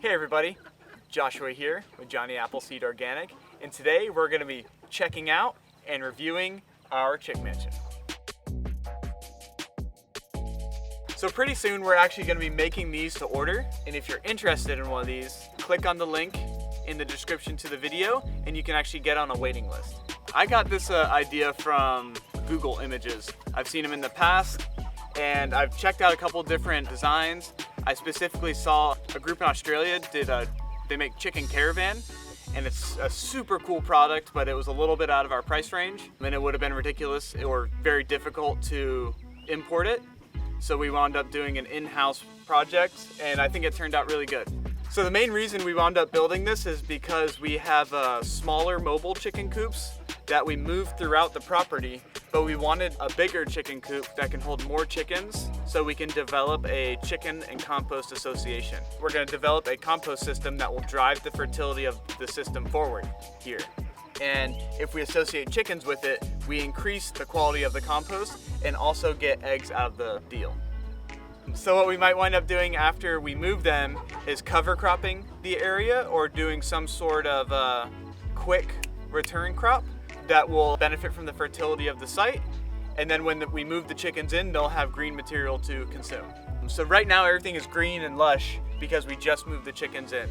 Hey everybody, Joshua here with Johnny Appleseed Organic, and today we're going to be checking out and reviewing our Chickmansion. So pretty soon we're actually going to be making these to order, and if you're interested in one of these, click on the link in the description to the video and you can actually get on a waiting list. I got this idea from Google Images. I've seen them in the past and I've checked out a couple different designs. I specifically saw a group in Australia they make chicken caravan, and it's a super cool product, but it was a little bit out of our price range and it would have been ridiculous or very difficult to import it. So we wound up doing an in-house project and I think it turned out really good. So the main reason we wound up building this is because we have smaller mobile chicken coops that we moved throughout the property, but we wanted a bigger chicken coop that can hold more chickens so we can develop a chicken and compost association. We're going to develop a compost system that will drive the fertility of the system forward here. And if we associate chickens with it, we increase the quality of the compost and also get eggs out of the deal. So what we might wind up doing after we move them is cover cropping the area or doing some sort of quick return crop that will benefit from the fertility of the site. And then when we move the chickens in, they'll have green material to consume. So right now everything is green and lush because we just moved the chickens in.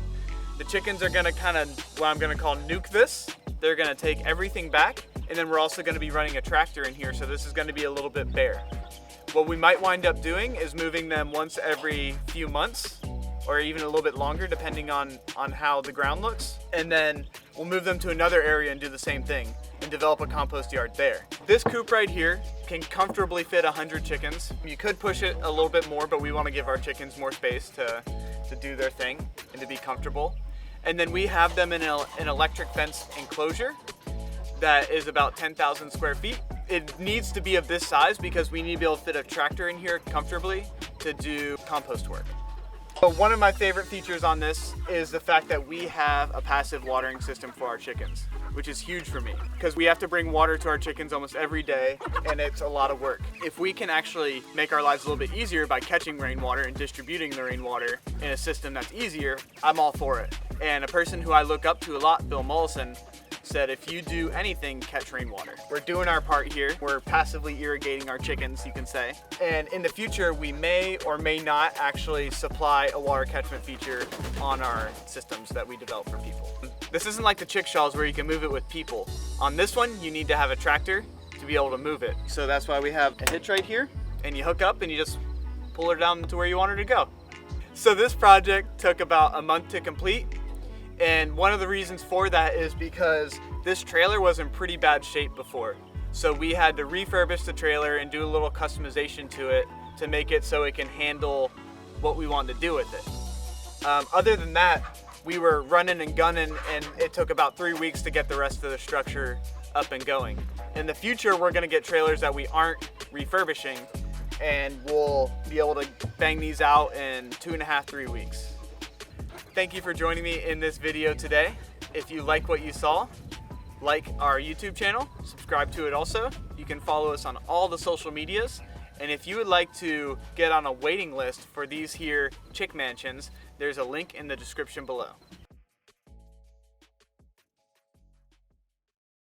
The chickens are gonna kind of, what I'm gonna call nuke this. They're gonna take everything back, and then we're also gonna be running a tractor in here, so this is gonna be a little bit bare. What we might wind up doing is moving them once every few months, or even a little bit longer depending on how the ground looks. And then we'll move them to another area and do the same thing and develop a compost yard there. This coop right here can comfortably fit 100 chickens. You could push it a little bit more, but we want to give our chickens more space to do their thing and to be comfortable. And then we have them in an electric fence enclosure that is about 10,000 square feet. It needs to be of this size because we need to be able to fit a tractor in here comfortably to do compost work. So one of my favorite features on this is the fact that we have a passive watering system for our chickens, which is huge for me because we have to bring water to our chickens almost every day and it's a lot of work. If we can actually make our lives a little bit easier by catching rainwater and distributing the rainwater in a system that's easier, I'm all for it. And a person who I look up to a lot, Bill Mollison, said if you do anything, catch rainwater. We're doing our part here. We're passively irrigating our chickens, you can say. And in the future, we may or may not actually supply a water catchment feature on our systems that we develop for people. This isn't like the chickshaws where you can move it with people. On this one, you need to have a tractor to be able to move it. So that's why we have a hitch right here, and you hook up and you just pull her down to where you want her to go. So this project took about a month to complete. And one of the reasons for that is because this trailer was in pretty bad shape before. So we had to refurbish the trailer and do a little customization to it to make it so it can handle what we wanted to do with it. Other than that, we were running and gunning and it took about 3 weeks to get the rest of the structure up and going. In the future, we're gonna get trailers that we aren't refurbishing and we'll be able to bang these out in 2.5 to 3 weeks. Thank you for joining me in this video today. If you like what you saw, like our YouTube channel, subscribe to it also. You can follow us on all the social medias. And if you would like to get on a waiting list for these here Chickmansions, there's a link in the description below.